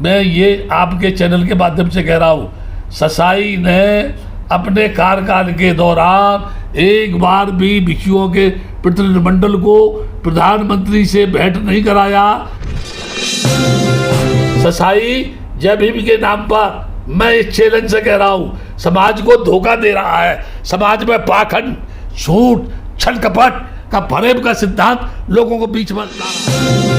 मैं ये आपके चैनल के माध्यम से कह रहा हूँ, ससाई ने अपने कार्यकाल के दौरान एक बार भी भिक्षुओं के प्रतिनिधिमंडल को प्रधानमंत्री से भेंट नहीं कराया। ससाई जय भीम के नाम पर मैं इस चैलेंज से कह रहा हूं, समाज को धोखा दे रहा है। समाज में पाखंड, झूठ, छल कपट का फरेब का सिद्धांत लोगों को बीच में ला रहा है।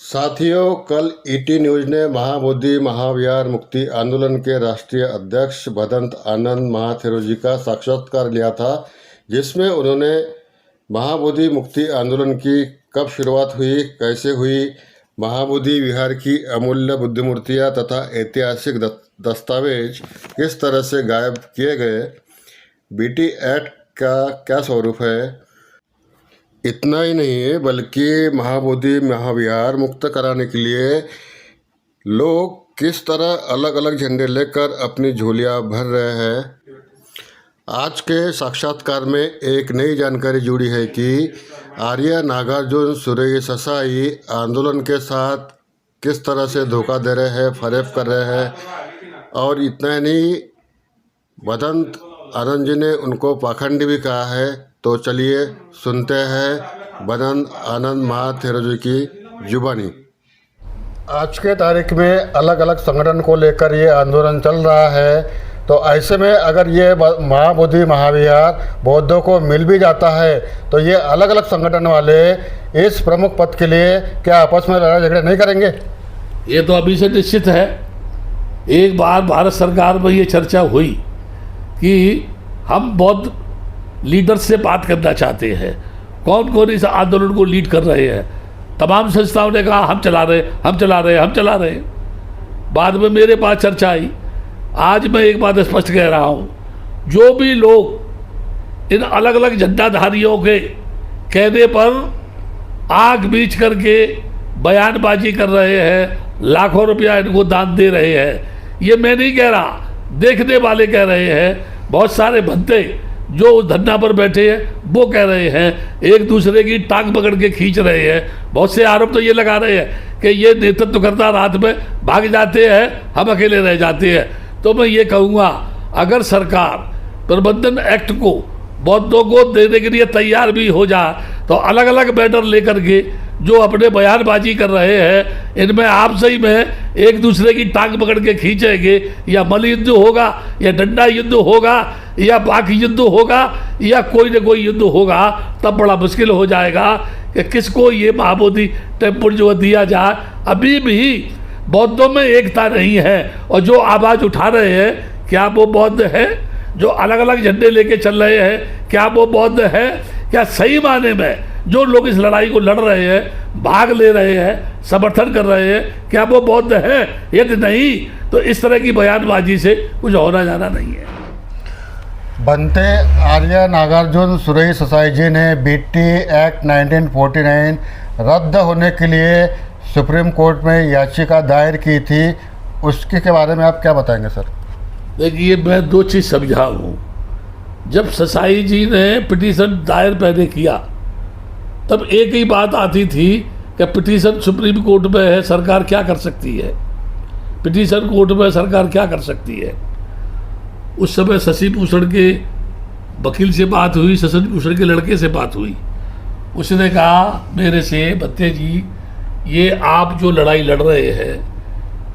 साथियों, कल ईटी न्यूज ने महाबोधि महाविहार मुक्ति आंदोलन के राष्ट्रीय अध्यक्ष भदंत आनंद महाथेरो जी का साक्षात्कार लिया था, जिसमें उन्होंने महाबोधि मुक्ति आंदोलन की कब शुरुआत हुई, कैसे हुई, महाबोधि विहार की अमूल्य बुद्ध मूर्तियाँ तथा ऐतिहासिक दस्तावेज किस तरह से गायब किए गए, बीटी एक्ट का क्या स्वरूप है। इतना ही नहीं है, बल्कि महाबोधि महाविहार मुक्त कराने के लिए लोग किस तरह अलग अलग झंडे लेकर अपनी झोलियां भर रहे हैं। आज के साक्षात्कार में एक नई जानकारी जुड़ी है कि आर्य नागार्जुन सुरेश ससाई आंदोलन के साथ किस तरह से धोखा दे रहे हैं, फरेब कर रहे हैं। और इतना ही नहीं, भदंत आनंद जी ने उनको पाखंडी भी कहा है। तो चलिए सुनते हैं भदंत आनंद महाथेरो जी की जुबानी। आज के तारीख में अलग अलग संगठन को लेकर ये आंदोलन चल रहा है, तो ऐसे में अगर ये महाबोधि महाविहार बौद्धों को मिल भी जाता है तो ये अलग अलग संगठन वाले इस प्रमुख पद के लिए क्या आपस में लड़ाई झगड़े नहीं करेंगे? ये तो अभी से निश्चित है। एक बार भारत सरकार में ये चर्चा हुई कि हम बौद्ध लीडर से बात करना चाहते हैं, कौन कौन इस आंदोलन को लीड कर रहे हैं। तमाम संस्थाओं ने कहा हम चला रहे। बाद में मेरे पास चर्चा आई। आज मैं एक बात स्पष्ट कह रहा हूँ, जो भी लोग इन अलग अलग झंडाधारियों के कहने पर आग बीच करके बयानबाजी कर रहे हैं, लाखों रुपया इनको दान दे रहे हैं, ये मैं नहीं कह रहा, देखने वाले कह रहे हैं। बहुत सारे भंते जो उस धरना पर बैठे हैं वो कह रहे हैं, एक दूसरे की टांग पकड़ के खींच रहे हैं। बहुत से आरोप तो ये लगा रहे हैं कि ये नेतृत्व करता रात में भाग जाते हैं, हम अकेले रह जाते हैं। तो मैं ये कहूँगा, अगर सरकार प्रबंधन एक्ट को बौद्धों को देने के लिए तैयार भी हो जाए तो अलग अलग बैनर लेकर के जो अपने बयानबाजी कर रहे हैं, इनमें आपसे ही में एक दूसरे की टांग पकड़ के खींचेंगे, या मल युद्ध होगा, या डंडा युद्ध होगा, या बाकी युद्ध होगा, या कोई न कोई युद्ध होगा, तब बड़ा मुश्किल हो जाएगा कि किसको ये महाबोधि टेम्पल जो दिया जाए। अभी भी बौद्धों में एकता नहीं है, और जो आवाज़ उठा रहे हैं क्या वो बौद्ध है? जो अलग अलग झंडे लेके चल रहे हैं क्या वो बौद्ध है? क्या सही माने में जो लोग इस लड़ाई को लड़ रहे हैं, भाग ले रहे हैं, समर्थन कर रहे हैं, क्या वो बौद्ध है? यदि नहीं तो इस तरह की बयानबाजी से कुछ होना जाना नहीं है। बनते आर्य नागार्जुन सुरेश ससाई जी ने बीटी एक्ट 1949 रद्द होने के लिए सुप्रीम कोर्ट में याचिका दायर की थी, उसके के बारे में आप क्या बताएंगे सर? देखिए, मैं दो चीज़ समझा हूँ। जब ससाई जी ने पिटीशन दायर पहले किया तब एक ही बात आती थी कि पिटीशन सुप्रीम कोर्ट में है, सरकार क्या कर सकती है? पिटीशन कोर्ट में सरकार क्या कर सकती है? उस समय शशि भूषण के वकील से बात हुई, शशि भूषण के लड़के से बात हुई। उसने कहा मेरे से, भत्ते जी ये आप जो लड़ाई लड़ रहे हैं,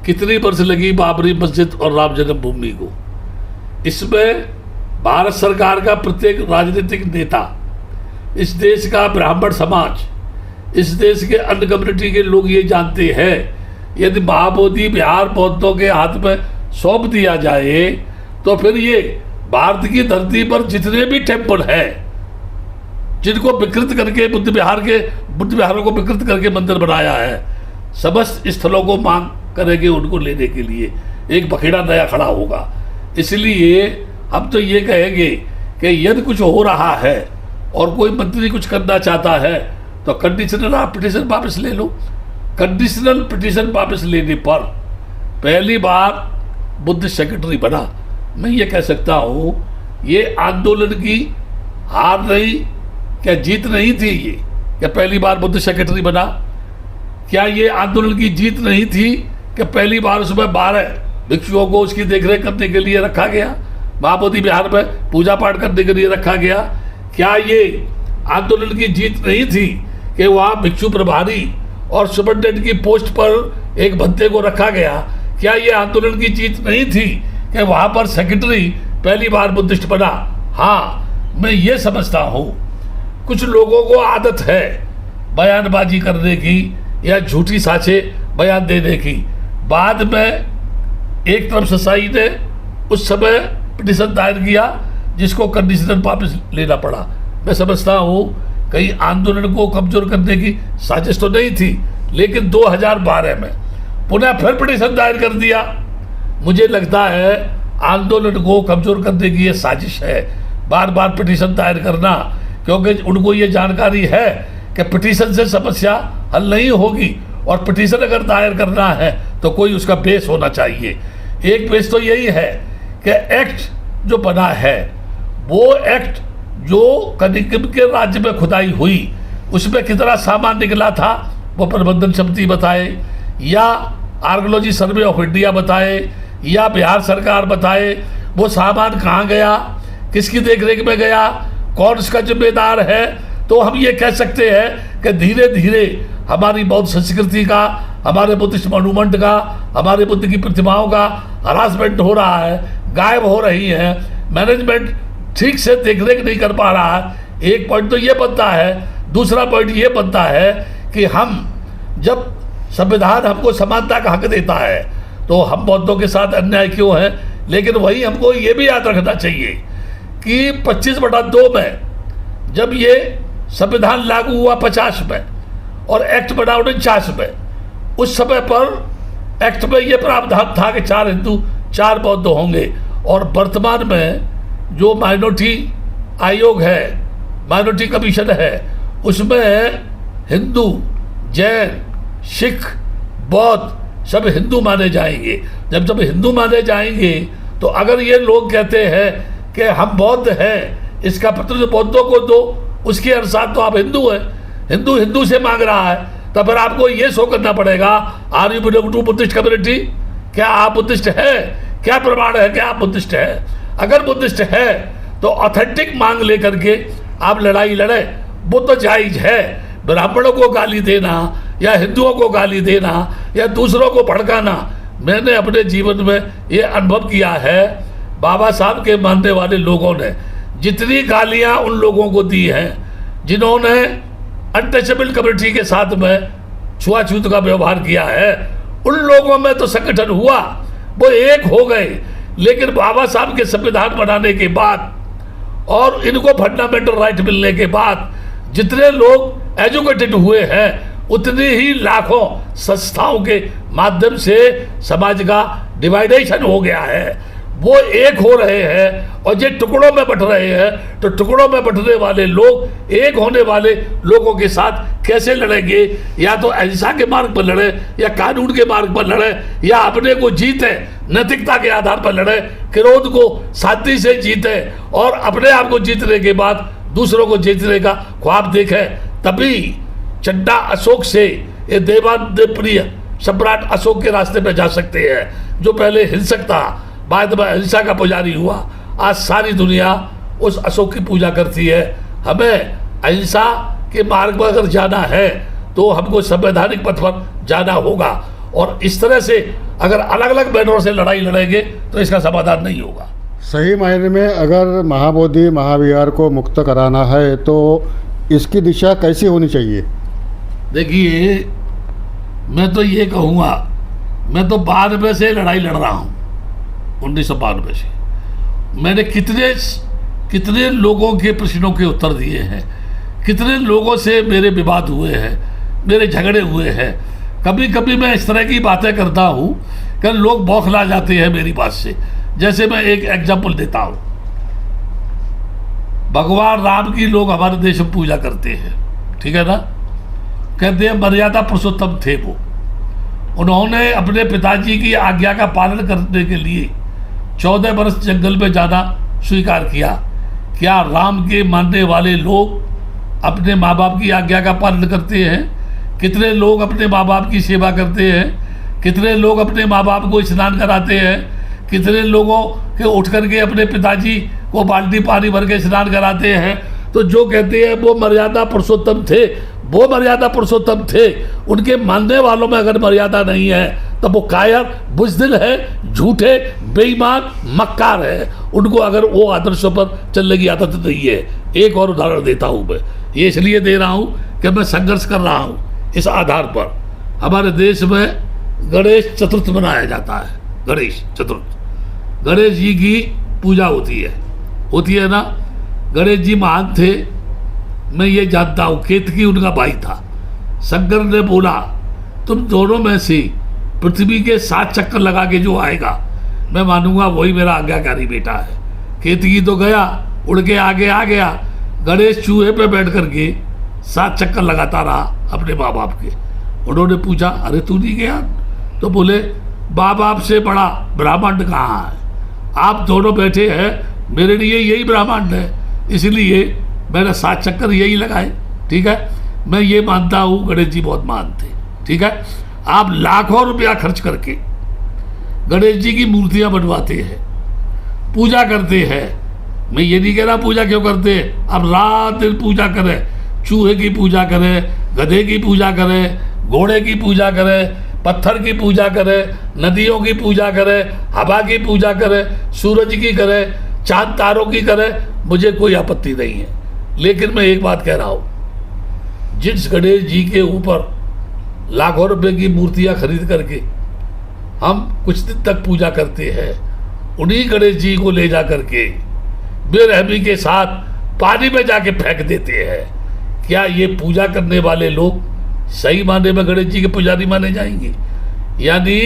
कितनी वर्ष लगी बाबरी मस्जिद और राम जन्मभूमि को? इसमें भारत सरकार का प्रत्येक राजनीतिक नेता, इस देश का ब्राह्मण समाज, इस देश के अन्य कम्युनिटी के लोग ये जानते हैं, यदि महाबोधि विहार बौद्धों के हाथ में सौंप दिया जाए तो फिर ये भारत की धरती पर जितने भी टेम्पल हैं, जिनको विकृत करके बुद्ध विहारों को विकृत करके मंदिर बनाया है, समस्त स्थलों को मांग करेंगे उनको लेने के लिए। एक बखेड़ा नया खड़ा होगा। इसलिए हम तो ये कहेंगे कि यदि कुछ हो रहा है और कोई मंत्री कुछ करना चाहता है तो कंडीशनल आप पिटीशन वापस ले लो। कंडीशनल पिटीशन वापस लेने पर पहली बार बुद्ध सेक्रेटरी बना, मैं ये कह सकता हूँ ये आंदोलन की हार नहीं, क्या जीत नहीं थी ये? क्या पहली बार बुद्ध सेक्रेटरी बना? क्या ये आंदोलन की जीत नहीं थी कि पहली बार उसमें 12 भिक्षुओं को उसकी देखरेख करने के लिए रखा गया, महाबोधि विहार में पूजा पाठ करने के लिए रखा गया? क्या ये आंदोलन की जीत नहीं थी कि वहाँ भिक्षु प्रभारी और सुपरिटेंडेंट की पोस्ट पर एक भत्ते को रखा गया? क्या ये आंदोलन की जीत नहीं थी कि वहाँ पर सेक्रेटरी पहली बार बुद्धिस्ट बना? हाँ, मैं ये समझता हूँ कुछ लोगों को आदत है बयानबाजी करने की या झूठी साचे बयान देने की। बाद में एक तरफ ससाई ने उस समय पिटीशन दायर किया जिसको कंडीशनल वापस लेना पड़ा। मैं समझता हूँ कहीं आंदोलन को कमजोर करने की साजिश तो नहीं थी, लेकिन 2012 में पुनः फिर पिटीशन दायर कर दिया। मुझे लगता है आंदोलन को कमजोर करने की ये साजिश है, बार बार पिटीशन दायर करना, क्योंकि उनको ये जानकारी है कि पिटीशन से समस्या हल नहीं होगी और पिटीशन अगर दायर करना है तो कोई उसका बेस होना चाहिए। एक बेस तो यही है कि एक्ट जो बना है वो एक्ट जो कनिंघम के राज्य में खुदाई हुई उसमें कितना सामान निकला था वो प्रबंधन समिति बताए, या आर्कियोलॉजी सर्वे ऑफ इंडिया बताए, या बिहार सरकार बताए वो सामान कहाँ गया, किसकी देखरेख में गया, कौन इसका जिम्मेदार है। तो हम ये कह सकते हैं कि धीरे धीरे हमारी बौद्ध संस्कृति का, हमारे बुद्धिस्ट मॉन्यूमेंट का, हमारे बुद्ध की प्रतिमाओं का हरासमेंट हो रहा है, गायब हो रही है, मैनेजमेंट ठीक से देखरेख नहीं कर पा रहा है। एक पॉइंट तो ये बनता है। दूसरा पॉइंट ये बनता है कि हम जब संविधान हमको समानता का हक देता है तो हम बौद्धों के साथ अन्याय क्यों है? लेकिन वही हमको ये भी याद रखना चाहिए कि 25/2 में जब ये संविधान लागू हुआ 50 में और एक्ट बना 49 में, उस समय पर एक्ट में ये प्रावधान था कि 4 हिंदू 4 बौद्ध होंगे, और वर्तमान में जो माइनॉरिटी आयोग है, माइनॉरिटी कमीशन है, उसमें हिंदू, जैन, सिख, बौद्ध सब हिंदू माने जाएंगे। जब हिंदू माने जाएंगे तो अगर ये लोग कहते हैं कि हम बौद्ध हैं, इसका प्रतिनिधित्व बौद्धों को दो, उसके अनुसार तो आप हिंदू हैं, हिंदू हिंदू से मांग रहा है, तो फिर आपको ये शो करना पड़ेगा are you belong to Buddhist community, क्या आप बुद्धिस्ट है, क्या प्रमाण है कि आप बुद्धिस्ट है। अगर बुद्धिस्ट है तो ऑथेंटिक मांग लेकर के आप लड़ाई लड़े, वो तो जायज है। ब्राह्मणों को गाली देना या हिंदुओं को गाली देना या दूसरों को भड़काना, मैंने अपने जीवन में ये अनुभव किया है। बाबा साहब के मानने वाले लोगों ने जितनी गालियां उन लोगों को दी हैं जिन्होंने अनटचेबल कम्युनिटी के साथ में छुआछूत का व्यवहार किया है, उन लोगों में तो संगठन हुआ, वो एक हो गए। लेकिन बाबा साहब के संविधान बनाने के बाद और इनको फंडामेंटल राइट मिलने के बाद जितने लोग एजुकेटेड हुए हैं, उतनी ही लाखों संस्थाओं के माध्यम से समाज का डिवाइडेशन हो गया है। वो एक हो रहे हैं और ये टुकड़ों में बट रहे हैं, तो टुकड़ों में बटने वाले लोग एक होने वाले लोगों के साथ कैसे लड़ेंगे? या तो अहिंसा के मार्ग पर लड़े, या कानून के मार्ग पर लड़े, या अपने को जीते, नैतिकता के आधार पर लड़े, क्रोध को शांति से जीते और अपने आप को जीतने के बाद दूसरों को जीतने का ख्वाब देखे। तभी चड्डा अशोक से ये देवानंद प्रिय सम्राट अशोक के रास्ते पे जा सकते हैं, जो पहले हिंसक था, बाद में अहिंसा का पुजारी हुआ। आज सारी दुनिया उस अशोक की पूजा करती है। हमें अहिंसा के मार्ग पर अगर जाना है तो हमको संवैधानिक पथ पर जाना होगा, और इस तरह से अगर अलग अलग बैनरों से लड़ाई लड़ेंगे तो इसका समाधान नहीं होगा। सही मायने में अगर महाबोधि महाविहार को मुक्त कराना है तो इसकी दिशा कैसी होनी चाहिए? देखिए, मैं तो ये कहूँगा, मैं तो 92 से लड़ाई लड़ रहा हूँ, 1992 से। मैंने कितने लोगों के प्रश्नों के उत्तर दिए हैं, कितने लोगों से मेरे विवाद हुए हैं, मेरे झगड़े हुए हैं। कभी कभी मैं इस तरह की बातें करता हूँ कि लोग बौखला जाते हैं मेरी बात से। जैसे मैं एक एग्जाम्पल देता हूँ, भगवान राम की लोग हमारे देश में पूजा करते हैं, ठीक है ना। कहते हैं मर्यादा पुरुषोत्तम थे वो, उन्होंने अपने पिताजी की आज्ञा का पालन करने के लिए 14 बरस जंगल में जाना स्वीकार किया। क्या राम के मानने वाले लोग अपने माँ बाप की आज्ञा का पालन करते हैं? कितने लोग अपने माँ बाप की सेवा करते हैं? कितने लोग अपने माँ बाप को स्नान कराते हैं? कितने लोगों के उठ करके अपने पिताजी को बाल्टी पानी भर के स्नान कराते हैं? तो जो कहते हैं वो मर्यादा पुरुषोत्तम थे, वो मर्यादा पुरुषोत्तम थे। उनके मानने वालों में अगर मर्यादा नहीं है तो वो कायर, बुज़दिल है, झूठे, बेईमान, मक्कार है। उनको अगर वो आदर्शों पर चलने की आदत नहीं है। एक और उदाहरण देता हूँ मैं, ये इसलिए दे रहा हूँ कि मैं संघर्ष कर रहा हूँ इस आधार पर। हमारे देश में गणेश चतुर्थ मनाया जाता है। गणेश चतुर्थ, गणेश जी की पूजा होती है ना। गणेश जी महान थे, मैं ये जानता हूँ। केतकी उनका भाई था। शंकर ने बोला तुम दोनों में से पृथ्वी के 7 चक्कर लगा के जो आएगा मैं मानूंगा वही मेरा आज्ञाकारी बेटा है। केतकी तो गया, उड़ के आगे आ गया। गणेश चूहे पे बैठ करके 7 चक्कर लगाता रहा अपने माँ बाप के। उन्होंने पूछा अरे तू नहीं गया? तो बोले माँ बाप से बड़ा ब्रह्मांड कहाँ है? आप दोनों बैठे हैं, मेरे लिए यही ब्रह्मांड है, इसलिए मैंने 7 चक्कर यही लगाए। ठीक है, मैं ये मानता हूँ गणेश जी बहुत महान थे। ठीक है, आप लाखों रुपया खर्च करके गणेश जी की मूर्तियां बनवाते हैं, पूजा करते हैं। मैं ये नहीं कह रहा पूजा क्यों करते हैं, अब रात दिन पूजा करें, चूहे की पूजा करें, गधे की पूजा करें, घोड़े की पूजा करें, पत्थर की पूजा करें, नदियों की पूजा करें, हवा की पूजा करें, सूरज की करें, चांद तारों की करें, मुझे कोई आपत्ति नहीं है। लेकिन मैं एक बात कह रहा हूँ, जिस गणेश जी के ऊपर लाखों रुपए की मूर्तियां खरीद करके हम कुछ दिन तक पूजा करते हैं, उन्हीं गणेश जी को ले जा करके बेरहमी के साथ पानी में जाके फेंक देते हैं। क्या ये पूजा करने वाले लोग सही माने में गणेश जी के पुजारी माने जाएंगे? यानी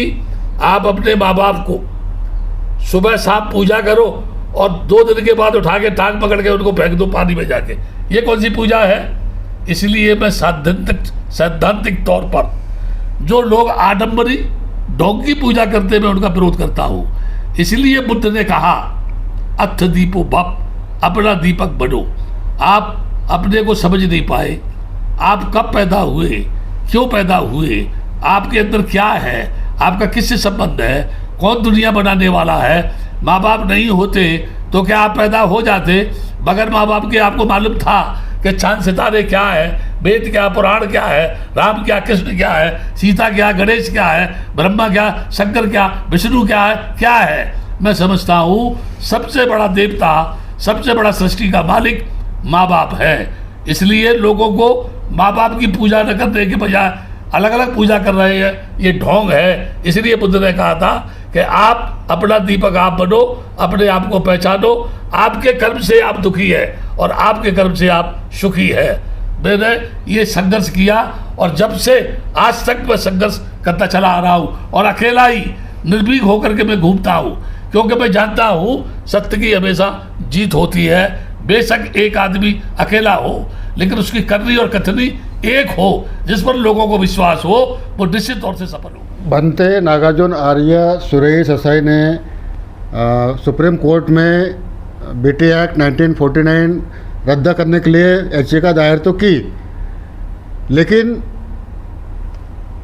आप अपने माँ बाप को सुबह शाम पूजा करो और 2 दिन के बाद उठा के टांग पकड़ के उनको फेंक दो पानी में जाके, ये कौन सी पूजा है? इसलिए मैं सैद्धांतिक तौर पर जो लोग आडंबरी ढोंग की पूजा करते हैं मैं उनका विरोध करता हूँ। इसलिए बुद्ध ने कहा अथ दीपो भप, अपना दीपक बनो। आप अपने को समझ नहीं पाए, आप कब पैदा हुए, क्यों पैदा हुए, आपके अंदर क्या है, आपका किससे संबंध है, कौन दुनिया बनाने वाला है। माँ बाप नहीं होते तो क्या आप पैदा हो जाते? बगैर माँ बाप के आपको मालूम था कि चांद सितारे क्या है, वेद क्या, पुराण क्या है, राम क्या, कृष्ण क्या है, सीता क्या, गणेश क्या है, ब्रह्मा क्या, शंकर क्या, विष्णु क्या है? मैं समझता हूँ सबसे बड़ा देवता, सबसे बड़ा सृष्टि का मालिक माँ बाप है। इसलिए लोगों को माँ बाप की पूजा न करने के बजाय अलग अलग पूजा कर रहे हैं, ये ढोंग है। इसलिए बुद्ध ने कहा था कि आप अपना दीपक आप बनो, अपने आप को पहचानो। आपके कर्म से आप दुखी है और आपके कर्म से आप सुखी है। मैंने ये संघर्ष किया और जब से आज तक मैं संघर्ष करता चला आ रहा हूँ और अकेला ही निर्भीक होकर के मैं घूमता हूँ, क्योंकि मैं जानता हूँ सत्य की हमेशा जीत होती है। बेशक एक आदमी अकेला हो, लेकिन उसकी करनी और कथनी एक हो, जिस पर लोगों को विश्वास हो, वो निश्चित तौर से सफल हो। बनते नागार्जुन आर्य सुरेश असाई ने सुप्रीम कोर्ट में बीटी एक्ट 1949 रद्द करने के लिए याचिका दायर तो की, लेकिन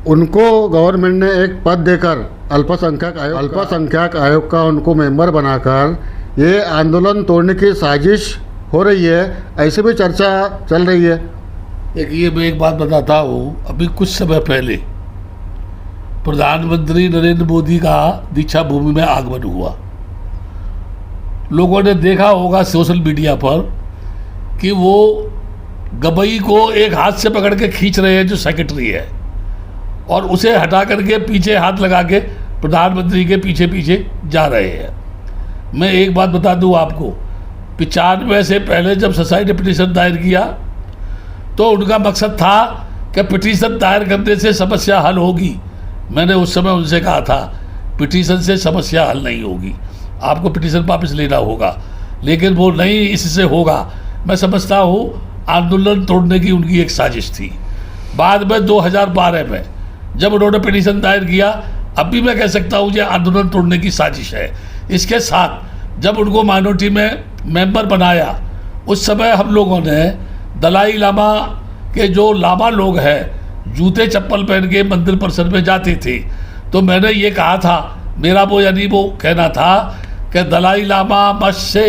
उनको गवर्नमेंट ने एक पद देकर अल्पसंख्यक आयोग का उनको मेंबर बनाकर ये आंदोलन तोड़ने की साजिश हो रही है, ऐसे भी चर्चा चल रही है। देखिए, मैं एक बात बताता हूँ। अभी कुछ समय पहले प्रधानमंत्री नरेंद्र मोदी का दीक्षा भूमि में आगमन हुआ। लोगों ने देखा होगा सोशल मीडिया पर कि वो गबई को एक हाथ से पकड़ के खींच रहे हैं जो सेक्रेटरी है, और उसे हटा करके पीछे हाथ लगा के प्रधानमंत्री के पीछे पीछे जा रहे हैं। मैं एक बात बता दूं आपको, 95 से पहले जब ससाई ने पिटीशन दायर किया तो उनका मकसद था कि पिटीशन दायर करने से समस्या हल होगी। मैंने उस समय उनसे कहा था पिटीशन से समस्या हल नहीं होगी, आपको पिटीशन वापस लेना होगा, लेकिन वो नहीं इससे होगा। मैं समझता हूँ आंदोलन तोड़ने की उनकी एक साजिश थी। बाद में 2012 में जब उन्होंने पिटीशन दायर किया, अब भी मैं कह सकता हूँ ये आंदोलन तोड़ने की साजिश है, इसके साथ जब उनको माइनॉरिटी में मेंबर बनाया उस समय हम लोगों ने दलाई लामा के जो लामा लोग हैं जूते चप्पल पहन के मंदिर परिसर में जाते थे, तो मैंने ये कहा था, मेरा वो यानी वो कहना था कि Dalai Lama must say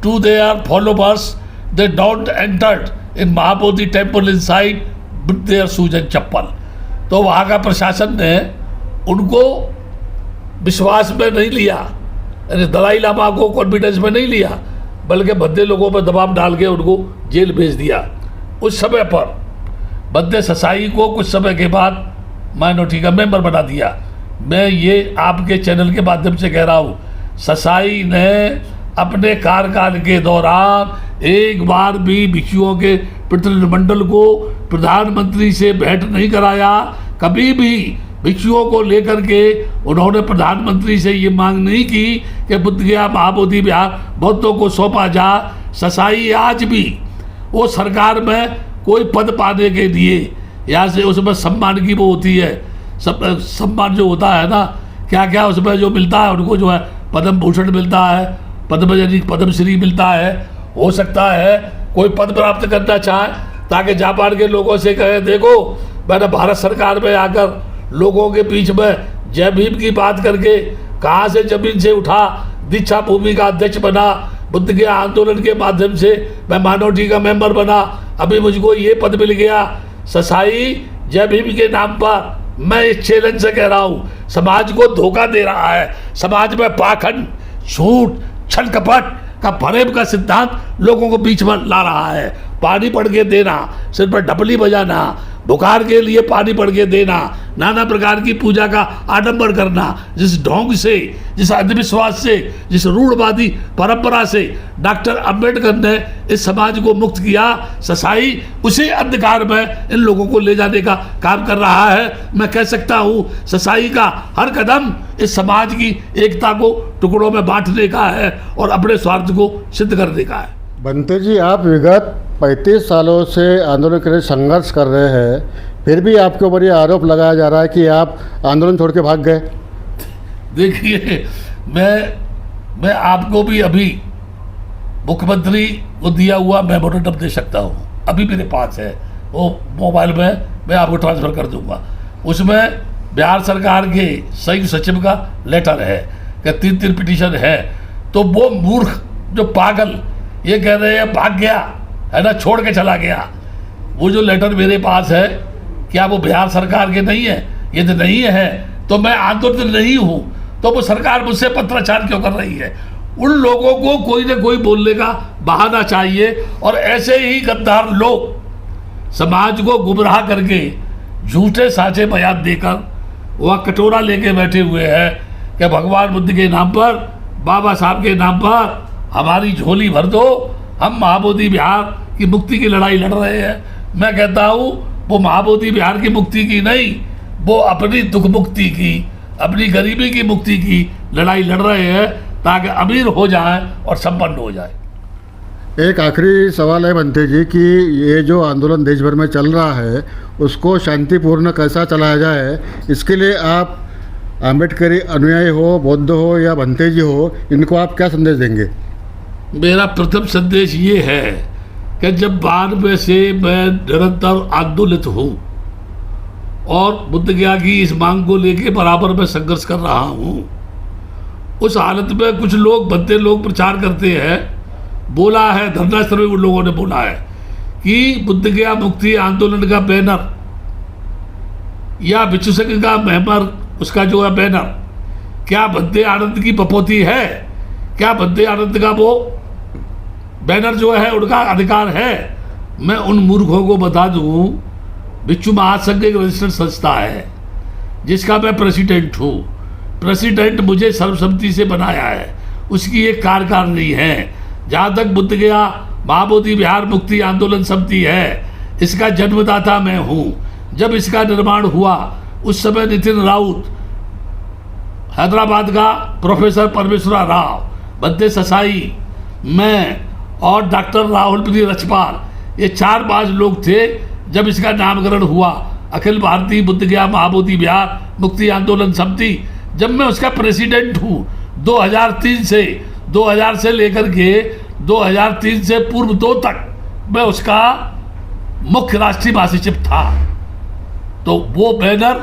to their followers they don't enter in Mahabodhi temple inside with their shoes and chappal. तो वहाँ का प्रशासन ने उनको विश्वास में नहीं लिया, यानी दलाई लामा को कॉन्फिडेंस में नहीं लिया, बल्कि भद्दे लोगों पर दबाव डाल के उनको जेल भेज दिया। उस समय पर भद्दे ससाई को कुछ समय के बाद माइनॉरिटी का मेंबर बना दिया। मैं ये आपके चैनल के माध्यम से कह रहा हूँ, ससाई ने अपने कार्यकाल के दौरान एक बार भी भिक्षुओं के प्रतिनिधिमंडल को प्रधानमंत्री से भेंट नहीं कराया। कभी भी भिक्षुओं को लेकर के उन्होंने प्रधानमंत्री से ये मांग नहीं की कि बुद्धगया महाबोधि विहार बौद्धों को सौंपा जा। ससाई आज भी वो सरकार में कोई पद पाने के लिए यहाँ से उसमें सम्मान की वो होती है, सम्मान जो होता है ना, क्या क्या उसमें जो मिलता है उनको, जो है पद्म भूषण मिलता है, पद्मश्री मिलता है। हो सकता है कोई पद प्राप्त करना चाहे ताकि जापान के लोगों से कहे, देखो मैंने भारत सरकार में आकर लोगों के बीच में जय भीम की बात करके कहाँ से जमीन से उठा, दीक्षा भूमि का अध्यक्ष बना, बुद्ध के आंदोलन के माध्यम से मैं माइनॉरिटी का मेंबर बना, अभी मुझको ये पद मिल गया। ससाई जय भीम के नाम पर मैं इस चैलेंज से कह रहा हूँ, समाज को धोखा दे रहा है। समाज में पाखंड, झूठ, छल कपट का फरेब का सिद्धांत लोगों को बीच में ला रहा है। पानी पड़ के देना, सिर पर ढपली बजाना, बुखार के लिए पानी पड़ के देना, नाना प्रकार की पूजा का आडंबर करना, जिस ढोंग से, जिस अंधविश्वास से, जिस रूढ़वादी परंपरा से डॉक्टर अंबेडकर ने इस समाज को मुक्त किया, ससाई उसी अंधकार में इन लोगों को ले जाने का काम कर रहा है। मैं कह सकता हूँ ससाई का हर कदम इस समाज की एकता को टुकड़ों में बांटने का है और अपने स्वार्थ को सिद्ध करने का है। बंते जी, आप विगत 35 सालों से आंदोलन के लिए संघर्ष कर रहे हैं, फिर भी आपके ऊपर ये आरोप लगाया जा रहा है कि आप आंदोलन छोड़ के भाग गए। देखिए, मैं आपको भी अभी मुख्यमंत्री को दिया हुआ मेमोरेंडम दे सकता हूँ, अभी मेरे पास है वो मोबाइल में, मैं आपको ट्रांसफ़र कर दूंगा। उसमें बिहार सरकार के संयुक्त सचिव का लेटर है कि 3 पिटीशन है। तो वो मूर्ख जो पागल ये कह रहे हैं भाग गया है ना, छोड़ के चला गया, वो जो लेटर मेरे पास है क्या वो बिहार सरकार के नहीं है? यदि नहीं है तो मैं आंदोलन नहीं हूँ, तो वो सरकार मुझसे पत्राचार क्यों कर रही है? उन लोगों को कोई ना कोई बोलने का बहाना चाहिए, और ऐसे ही गद्दार लोग समाज को गुमराह करके झूठे साचे बयान देकर वह कटोरा लेके बैठे हुए हैं कि भगवान बुद्ध के नाम पर, बाबा साहब के नाम पर हमारी झोली भर दो, हम महाबोधि विहार की मुक्ति की लड़ाई लड़ रहे हैं। मैं कहता हूँ वो महाबोधि विहार की मुक्ति की नहीं, वो अपनी दुख मुक्ति की, अपनी गरीबी की मुक्ति की लड़ाई लड़ रहे हैं ताकि अमीर हो जाए और संपन्न हो जाए। एक आखिरी सवाल है बंते जी कि ये जो आंदोलन देश भर में चल रहा है उसको शांतिपूर्ण कैसा चलाया जाए, इसके लिए आप आम्बेडकरी अनुयायी हो, बौद्ध हो या बंते जी हो, इनको आप क्या संदेश देंगे? मेरा प्रथम संदेश ये है कि जब 92 से मैं निरंतर आंदोलित हूँ और बुद्ध गया की इस मांग को लेके बराबर में संघर्ष कर रहा हूँ, उस हालत में कुछ लोग, बंदे लोग प्रचार करते हैं, बोला है धरनास्थल में उन लोगों ने बोला है कि बुद्ध गया मुक्ति आंदोलन का बैनर या भिक्षु संघ का मेहमर, उसका जो है बैनर, क्या बंदे आनंद की बपोती है? क्या बंदे आनंद का वो बैनर जो है उनका अधिकार है? मैं उन मूर्खों को बता दूं, भिक्षु महासंघ एक रजिस्टर्ड संस्था है जिसका मैं प्रेसिडेंट हूँ। प्रेसिडेंट मुझे सर्वसम्मति से बनाया है, उसकी एक कार्यकारिणी है। जहाँ तक बुद्ध गया महाबोधि विहार मुक्ति आंदोलन समिति है, इसका जन्मदाता मैं हूँ। जब इसका निर्माण हुआ उस समय नितिन राउत, हैदराबाद का प्रोफेसर परमेश्वरा राव, बंते ससाई, मैं और डॉक्टर राहुल प्रिय रचपाल, ये 4-5 लोग थे जब इसका नामकरण हुआ अखिल भारतीय बुद्ध गया महाबोधि विहार मुक्ति आंदोलन समिति। जब मैं उसका प्रेसिडेंट हूँ 2000 से लेकर के 2003 से पूर्व 2 तक मैं उसका मुख्य राष्ट्रीय महासचिव था। तो वो बैनर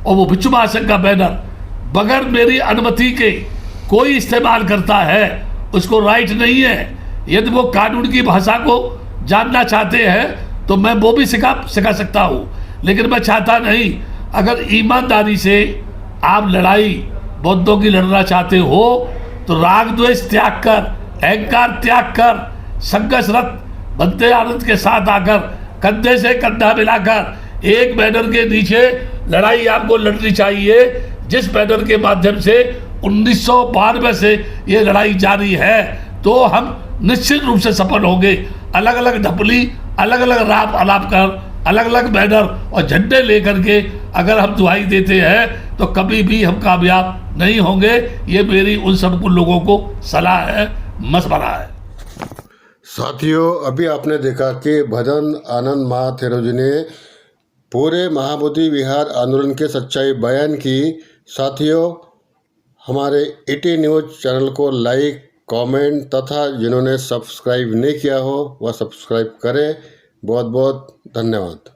और वो विश्व महासंघ का बैनर बगैर मेरी अनुमति के कोई इस्तेमाल करता है, उसको राइट नहीं है। यदि वो कानून की भाषा को जानना चाहते हैं तो मैं वो भी सिखा सकता हूँ, लेकिन मैं चाहता नहीं। अगर ईमानदारी से आप लड़ाई बौद्धों की लड़ना चाहते हो तो राग द्वेष त्याग कर, अहंकार त्याग कर, संघर्षरत बनते आनंद के साथ आकर कंधे से कंधा मिलाकर एक बैनर के नीचे लड़ाई आपको लड़नी चाहिए, जिस बैनर के माध्यम से 1992 से ये लड़ाई जारी है। तो हम निश्चित रूप से सफल होंगे। अलग अलग ढपली, अलग अलग राप अलाप कर, अलग अलग बैनर और झंडे लेकर के अगर हम दुहाई देते हैं तो कभी भी हम कामयाब नहीं होंगे। ये मेरी उन सब लोगों को सलाह है, मशवरा है। साथियों, अभी आपने देखा कि भदंत आनंद महाथेरो जी ने पूरे महाबोधि विहार आंदोलन के सच्चाई बयान की। साथियों, हमारे ET न्यूज़ चैनल को लाइक, कमेंट तथा जिन्होंने सब्सक्राइब नहीं किया हो वह सब्सक्राइब करें। बहुत बहुत धन्यवाद।